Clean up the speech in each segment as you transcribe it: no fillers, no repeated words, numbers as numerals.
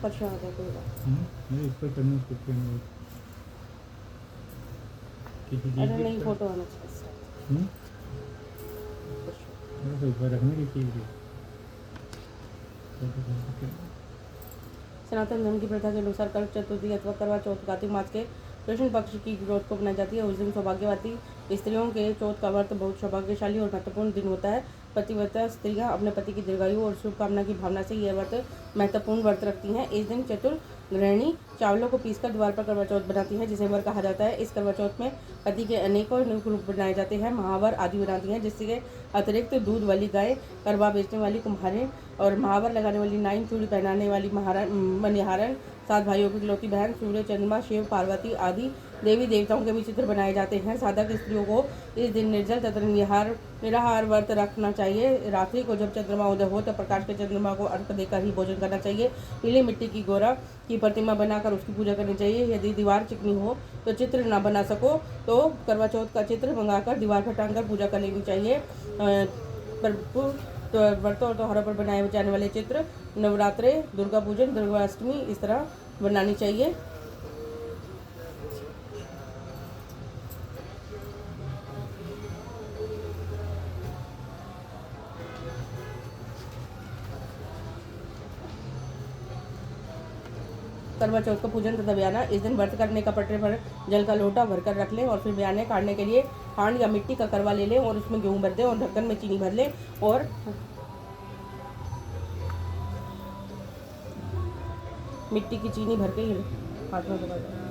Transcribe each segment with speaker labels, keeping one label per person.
Speaker 1: परसों आ जाए कोई बात।
Speaker 2: नहीं इसको करने कुछ नहीं किसी चीज़
Speaker 1: अरे
Speaker 2: की
Speaker 1: नहीं, फोटो आना चाहिए इसका।
Speaker 2: तो ऊपर रखने की चीज़ की फोटो कर सकते हैं।
Speaker 1: सनातन धर्म की प्रथा के अनुसार करवा चतुर्थी अथवा करवा चौथ कार्तिक मास के कृष्ण पक्ष की चौथ को मनाई जाती है। उस दिन सौभाग्यवती स्त्रियों के चौथ का व्रत बहुत सौभाग्यशाली और महत्वपूर्ण दिन होता है। पतिव्रता स्त्रियां अपने पति की दीर्घायु और शुभकामना की भावना से यह व्रत महत्वपूर्ण व्रत रखती हैं। इस दिन चतुर्ग्रहणी चावलों को पीसकर द्वार पर करवा चौथ बनाती हैं, जिसे वर कहा जाता है। इस करवा चौथ में पति के अनेकों रूप बनाए जाते हैं। महावर आदि बनाती हैं, जिसके अतिरिक्त दूध वाली गाय, करवा बेचने वाली कुम्हारिन और महावर लगाने वाली नाइन, चूड़ी पहनाने वाली मनिहारन, 7 भाइयों की इकलौती बहन, सूर्य, चंद्रमा, शिव, पार्वती आदि देवी देवताओं के भी चित्र बनाए जाते हैं। साधक स्त्रियों को इस दिन निर्जल तथा निराहार व्रत रखना चाहिए। रात्रि को जब चंद्रमा उदय हो तो प्रकाश के चंद्रमा को अर्घ देकर ही भोजन करना चाहिए। पीली मिट्टी की गोरा की प्रतिमा बनाकर उसकी पूजा करनी चाहिए। यदि दीवार चिकनी हो तो चित्र न बना सको तो करवा चौथ का चित्र मंगाकर दीवार पर टांग कर पूजा कर लेनी चाहिए। तो व्रतों और त्योहारों पर बनाए जाने वाले चित्र नवरात्रे, दुर्गा पूजन, दुर्गाष्टमी इस तरह बनानी चाहिए। करवा चौथ का पूजन तथा बयाना। इस दिन व्रत करने का पटरे पर जल का लोटा भरकर रख लें और फिर बयाने काटने के लिए खांड या मिट्टी का करवा ले लें और उसमें गेहूं भर दें और ढक्कन में चीनी भर लें और मिट्टी की चीनी भर के हाथ में दबा दें।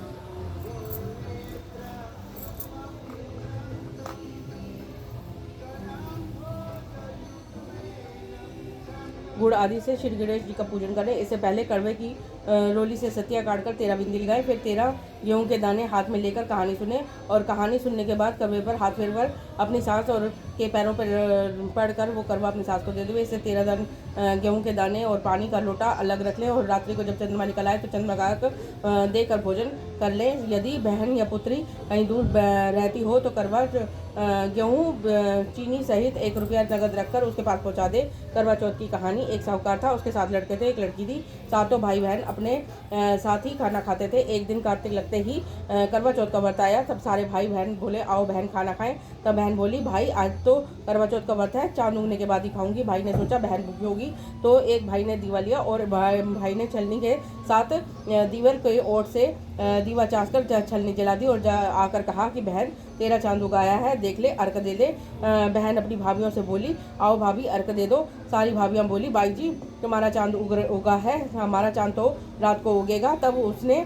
Speaker 1: गुड़ आदि से श्री गणेश जी का पूजन करें। इससे पहले कड़वे की रोली से सतिया काटकर 13 बिंदी लगाएं। फिर 13 गेहूं के दाने हाथ में लेकर कहानी सुने और कहानी सुनने के बाद कड़वे पर हाथ फेरकर अपनी सास और के पैरों पर पड़कर वो करवा अपनी सास को दे देवे। इससे 13 गेहूं के दाने और पानी का लोटा अलग रख लें और रात्रि को जब चंद्रमा निकल आए तो चंद्रमा देकर भोजन कर लें। यदि बहन या पुत्री कहीं दूर रहती हो तो करवा गेहूँ चीनी सहित 1 रुपया नगद रखकर उसके पास पहुंचा दे। करवा चौथ की कहानी। एक साहूकार था, उसके 7 लड़के थे, एक लड़की थी। सातों भाई बहन अपने साथ ही खाना खाते थे। एक दिन कार्तिक लगते ही करवा चौथ का व्रत आया। तब सारे भाई बहन बोले आओ बहन खाना खाएं। तब बहन बोली भाई आज तो करवा चौथ का व्रत है, चांद उगने के बाद ही खाऊंगी। भाई ने सोचा बहन भूखी होगी तो एक भाई ने दीवा लिया और भाई ने छलनी के साथ दीवर के ओर से दीवा चास कर छलनी जला दी और आकर कहा कि बहन तेरा चांद उगाया है, देख ले अर्घ दे दे। बहन अपनी भाभियों से बोली आओ भाभी अर्घ दे दो। सारी भाभियां बोली बाई जी तुम्हारा चांद उगा है, हमारा चांद तो रात को उगेगा। तब उसने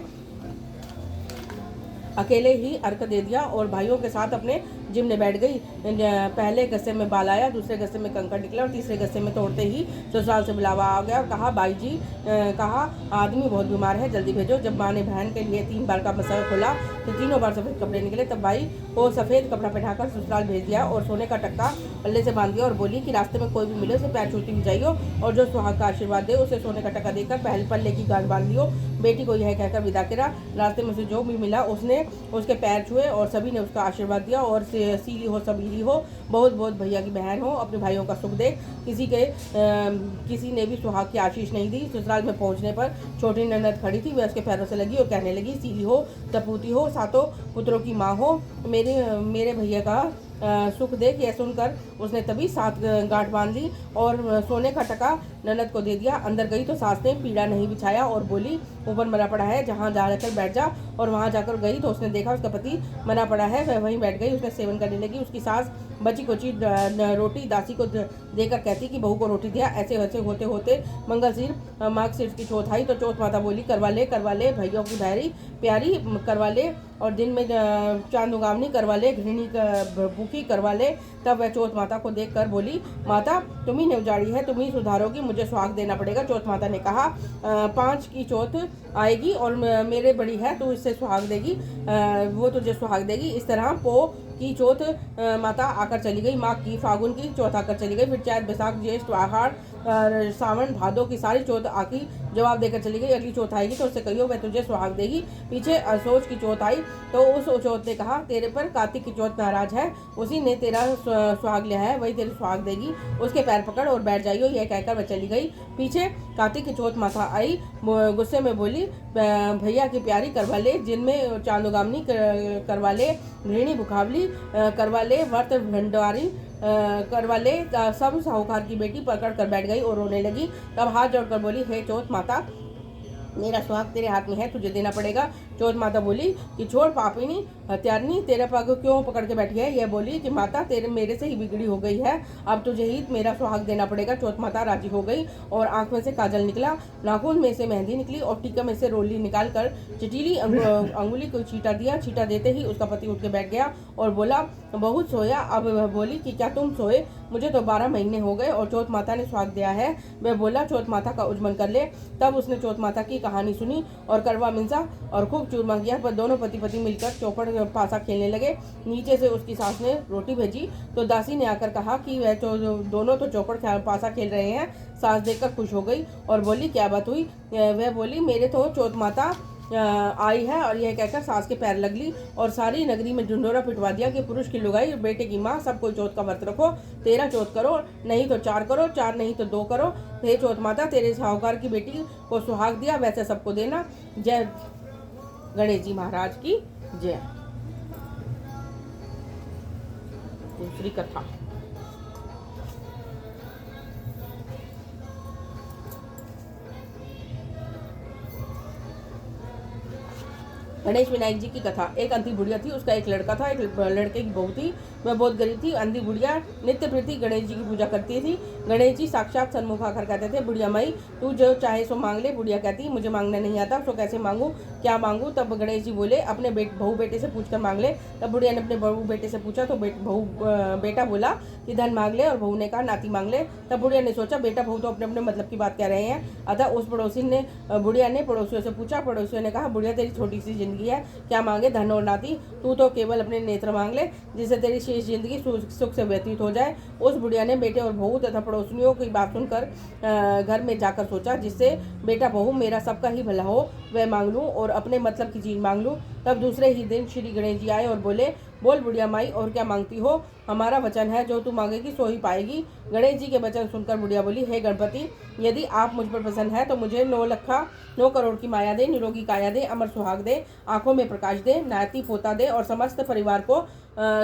Speaker 1: अकेले ही अर्घ दे दिया और भाइयों के साथ अपने जिम में बैठ गई। पहले गस्से में बाल आया, दूसरे गस्से में कंकड़ निकला और तीसरे गस्से में तोड़ते ही ससुराल से बुलावा आ गया। कहा बाई जी कहा आदमी बहुत बीमार है, जल्दी भेजो। जब माँ ने बहन के लिए 3 बार का मसला खोला तो तीनों बार सफ़ेद कपड़े निकले। तब भाई को सफ़ेद कपड़ा पहनाकर ससुराल भेज दिया और सोने का टक्का पल्ले से बांध दिया और बोली कि रास्ते में कोई भी मिले उसे पैर छूती भी जाइयो और जो सुहाग का आशीर्वाद दे उसे सोने का टक्का देकर पहले पल्ले की गांठ बांध लियो। बेटी को यह कहकर विदा करा। रास्ते में उसे जो भी मिला उसने उसके पैर छुए और सभी ने उसका आशीर्वाद दिया और सीली हो सबीली हो, बहुत बहुत भैया की बहन हो, अपने भाइयों का सुख देख। किसी ने भी सुहाग की आशीष नहीं दी। ससुराल में पहुंचने पर छोटी ननद खड़ी थी, वह उसके पैरों से लगी और कहने लगी सीली हो, सपूती हो, सातों पुत्रों की माँ हो, मेरे भैया का सुख देख। यह सुनकर उसने तभी 7 गांठ बांध ली और सोने का टका ननद को दे दिया। अंदर गई तो सास ने पीड़ा नहीं बिछाया और बोली ऊपर मरा पड़ा है, जहाँ जाकर बैठ जा। और वहाँ जाकर गई तो उसने देखा उसका पति मरा पड़ा है, वह वहीं बैठ गई। उसने सेवन करने लगी। उसकी सास बची कुची रोटी दासी को देकर कहती कि बहू को रोटी दिया। ऐसे वैसे होते होते मंगलसिर माघ सिर की चौथ आई तो चौथ माता बोली करवा ले भैया की बहरी प्यारी करवा ले और दिन में चांद उगावनी करवा ले, गृहिणी भूखी करवा ले। तब वह चौथ माता को देखकर बोली माता तुम्ही ने उजाड़ी है, तुम ही सुधारोगी, मुझे सुहाग देना पड़ेगा। चौथ माता ने कहा 5 की चौथ आएगी और मेरे बड़ी है तू इससे सुहाग देगी, वो तुझे सुहाग देगी। इस तरह पो की चौथ माता आकर चली गई। माघ की फागुन की चौथ आकर चली गई। फिर चैत बैसाख ज्येष्ठ आहार सावन भादों की सारी चौथ आकी जवाब देकर चली गई। अगली चौथ आएगी तो उससे कहियो वह तुझे सुहाग देगी। पीछे असोज की चौथ आई तो उस चौथ ने कहा तेरे पर कार्तिक की चौथ नाराज है, उसी ने तेरा सुहाग लिया है, वही तेरे सुहाग देगी, उसके पैर पकड़ और बैठ जाइयो। यह कहकर वह चली गई। पीछे कार्तिक की चौथ माता आई, गुस्से में बोली भैया की प्यारी करवा ले, जिनमें चांदोगामनी करवा ले, गृहिणी बुखावली करवा ले, व्रत भंडारी करवा ले। सब साहूकार की बेटी पकड़ कर बैठ गई और रोने लगी। तब हाथ जोड़कर बोली, हे चौथ माता, मेरा सुहाग तेरे हाथ में है, तुझे देना पड़ेगा। चौथ माता बोली कि छोड़ पापिनी हत्यारनी, तेरा पग क्यों पकड़ के बैठी है। यह बोली कि माता तेरे मेरे से ही बिगड़ी हो गई है, अब तुझे ही मेरा सुहाग देना पड़ेगा। चौथ माता राजी हो गई और आंख में से काजल निकला, नाखून में से मेहंदी निकली और टीका में से रोली निकाल कर चिटीली अंगुली को छींटा दिया। छींटा देते ही उसका पति उठ के बैठ गया और बोला, बहुत सोया। अब वह बोली कि क्या तुम सोए, मुझे तो 12 महीने हो गए और चौथ माता ने सुहाग दिया है। वह बोला, चौथ माता का उज्जमन कर ले। तब उसने चौथ माता की कहानी सुनी और करवा मिंसा और खूब चूरमा किया। पर दोनों पति पति मिलकर चौपड़ पासा खेलने लगे। नीचे से उसकी सास ने रोटी भेजी तो दासी ने आकर कहा कि वह दोनों तो चौपड़ पासा खेल रहे हैं। सास देखकर खुश हो गई और बोली, क्या बात हुई। वह बोली, मेरे तो चौथ माता आई है। और यह कहकर सास के पैर लग ली और सारी नगरी में ढिंढोरा पिटवा दिया कि पुरुष की लुगाई, बेटे की माँ, सब कोई चौथ का व्रत रखो। 13 चौथ करो, नहीं तो 4 करो, 4 नहीं तो 2 करो। हे चौथ माता, तेरे साहूकार की बेटी को सुहाग दिया, वैसे सबको देना। जय गणेश जी महाराज की जय। दूसरी कथा। गणेश विनायक जी की कथा। एक अंधी बुढ़िया थी, उसका एक लड़का था, एक लड़के की बहू थी। वह बहुत गरीब थी। अंधी बुढ़िया नित्य प्रति गणेश जी की पूजा करती थी। गणेश जी साक्षात सन्मुख आकर कहते थे, बुढ़िया माई तू जो चाहे सो मांग ले। बुढ़िया कहती, मुझे मांगना नहीं आता, सो कैसे मांगू, क्या मांगू। तब गणेश जी बोले, अपने बहू बेटे से पूछकर मांग ले। तब बुढ़िया ने अपने बहू बेटे से पूछा तो बेटा बोला कि धन मांग ले और बहू ने कहा नाती मांग ले। तब बुढ़िया ने सोचा, बेटा बहू तो अपने अपने मतलब की बात कह रहे हैं। अतः उस बुढ़िया ने पड़ोसियों से पूछा। पड़ोसियों ने कहा, बुढ़िया तेरी छोटी सी जिंदगी है, क्या मांगे, धन और नाती। तू तो केवल अपने नेत्र मांग ले, जिससे तेरी शेष जिंदगी सुख से व्यतीत हो जाए। उस बुढ़िया ने बेटे और बहू तथा पड़ोसियों की बात सुनकर घर में जाकर सोचा, जिससे बेटा बहू मेरा सबका ही भला हो, वह मांग लूँ और अपने मतलब की चीज मांग लूँ। तब दूसरे ही दिन श्री गणेश जी आए और बोले, बोल बुढ़िया माई और क्या मांगती हो, हमारा वचन है, जो तू मांगेगी सो ही पाएगी। गणेश जी के वचन सुनकर बुढ़िया बोली, हे गणपति, यदि आप मुझ पर प्रसन्न है तो मुझे 9 करोड़ की माया दे, निरोगी काया दे, अमर सुहाग दे, आंखों में प्रकाश दे, नाती पोता दे और समस्त परिवार को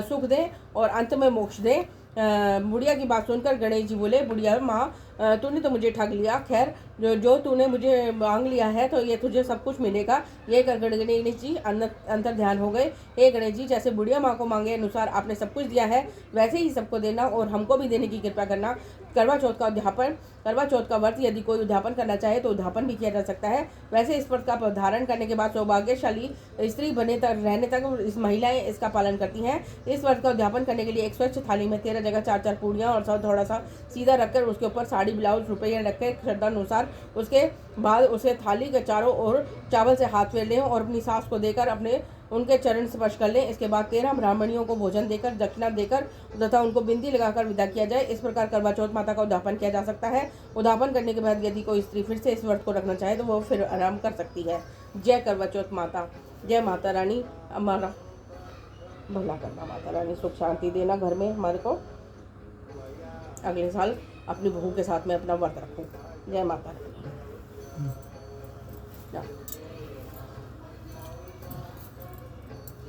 Speaker 1: सुख दे और अंत में मोक्ष दे। बुढ़िया की बात सुनकर गणेश जी बोले, बुढ़िया माँ, तूने तो मुझे ठग लिया। खैर, जो तूने मुझे मांग लिया है तो ये तुझे सब कुछ मिलेगा। ये कर गणेश जी अंतर ध्यान हो गए। हे गणेश जी, जैसे बुढ़िया माँ को मांगे अनुसार आपने सब कुछ दिया है, वैसे ही सबको देना और हमको भी देने की कृपा करना। करवा चौथ का उद्यापन, करवा चौथ का व्रत यदि कोई उद्यापन करना चाहे तो उद्यापन भी किया जा सकता है। वैसे इस व्रत का धारण करने के बाद सौभाग्यशाली स्त्री रहने तक इस महिलाएं इसका पालन करती हैं। इस व्रत का उद्यापन करने के लिए एक स्वच्छ थाली में 13 जगह 4 पूड़ियाँ और थोड़ा सा सीधा रखकर उसके ऊपर साड़ी, ब्लाउज, रुपये रखकर श्रद्धा अनुसार उसके बाद उसे थाली के चारों ओर चावल से हाथ फेर लें और अपनी सास को देकर उनके चरण स्पर्श कर लें। इसके बाद 13 ब्राह्मणियों को भोजन देकर, दक्षिणा देकर तथा उनको बिंदी लगाकर विदा किया जाए। इस प्रकार करवा चौथ माता का उद्यापन किया जा सकता है। उद्यापन करने के बाद यदि कोई स्त्री फिर से इस व्रत को रखना चाहे तो वो फिर आराम कर सकती है। जय करवा चौथ माता। जय माता रानी, हमारा भला करना, माता रानी सुख शांति देना घर में हमारे को। अगले साल अपनी बहू के साथ में अपना व्रत रखूं। जय माता रानी।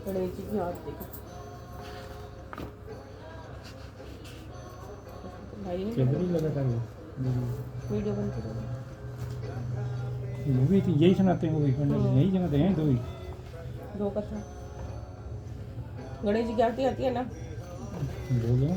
Speaker 1: गणेश जी की हाथ देखो भाई,
Speaker 2: लगातार
Speaker 1: वीडियो बनती रही।
Speaker 2: मूवी थी, यही सुनाते हैं, मूवी यही सुनाते हैं,
Speaker 1: 2 कथा। गणेश जी की आरती आती है ना,
Speaker 2: बोलो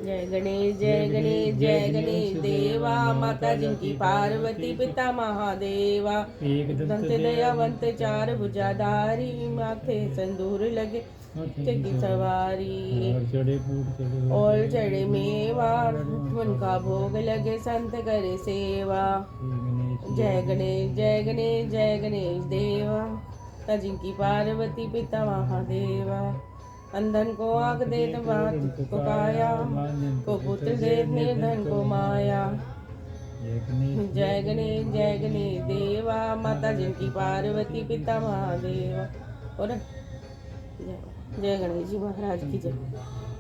Speaker 1: जय गणेश जय गणेश जय गणेश देवा, माता जिनकी पार्वती पिता महादेवा,
Speaker 2: एक
Speaker 1: दंत दयावंत 4 भुजाधारी, माथे संदूर लगे की सवारी और चढ़े मेवा, उनका भोग लगे संत करे सेवा। जय गणेश जय गणेश जय गणेश देवा, जिनकी पार्वती पिता महादेवा, अंधन को आँख देत बात को काया, को पुत्र देत निर्धन को माया,
Speaker 2: जय गणेश
Speaker 1: जय गणेश देवा, माता जिनकी पार्वती पिता महादेवा। और जय गणेश जी महाराज की जय।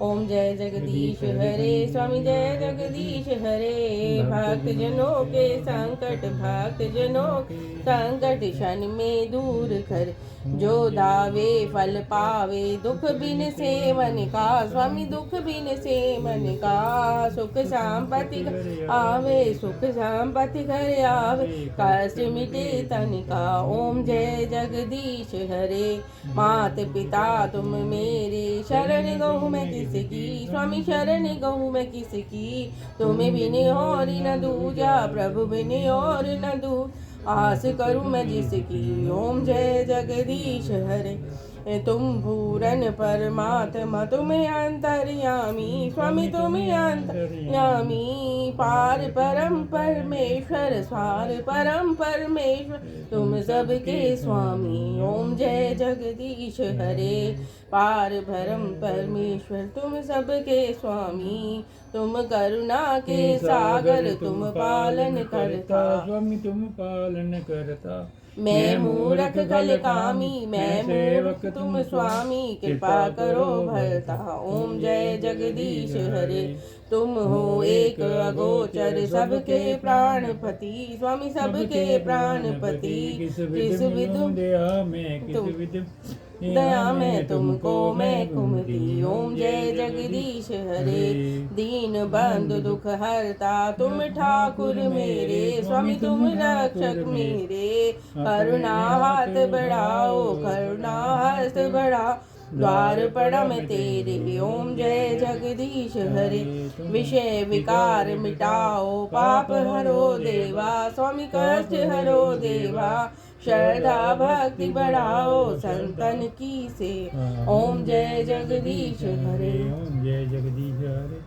Speaker 1: ओम जय जगदीश हरे, स्वामी जय जगदीश हरे। भक्त जनों के संकट, भक्त जनों के संकट क्षण में दूर कर, जो दावे फल पावे, दुख बिन से मन का, स्वामी दुख बिन से मन का। सुख संपत्ति घर आवे, सुख संपत्ति घर आवे, कष्ट मिटे तन का। ओम जय जगदीश हरे। मात पिता तुम मेरे, शरण गहूँ मैं किसकी, स्वामी शरण गहूँ मैं किसकी। तुम्हें बिन और न दूजा, प्रभु बिन और न दू, आस करूं मैं जिसकी। ओम जय जगदीश हरे। तुम पूरन परमात्मा, तुम्हें अंतर्यामी, स्वामी तुम्हें अंतर्यामी। पार परम परमेश्वर, सार परम परमेश्वर, तुम सबके स्वामी। ओम जय जगदीश हरे। पार परम परमेश्वर, तुम सबके स्वामी। तुम करुणा के सागर, तुम पालन करता,
Speaker 2: स्वामी तुम पालन करता।
Speaker 1: मैं मूरख खल कामी, मैं सेवक तुम स्वामी, कृपा करो भरता। ओम जय जगदीश हरे। तुम हो एक अगोचर, सबके प्राणपति, स्वामी सबके प्राणपति। किस विधु
Speaker 2: दया में, किस
Speaker 1: तुम
Speaker 2: विधु
Speaker 1: दया में तुमको मैं कुमती। ओम जय जगदीश हरे। दीन बंधु दुख हरता, तुम ठाकुर मेरे, स्वामी तुम रक्षक मेरे। करुणा हाथ बढ़ाओ, करुणा हस्त बढ़ाओ, द्वार पड़ा मैं तेरे। ओम जय जगदीश हरे। विषय विकार मिटाओ, पाप हरो देवा, स्वामी कष्ट हरो देवा। श्रद्धा भक्ति बढ़ाओ, संतन की से। ओम जय जगदीश हरे।
Speaker 2: ओम जय जगदीश हरे।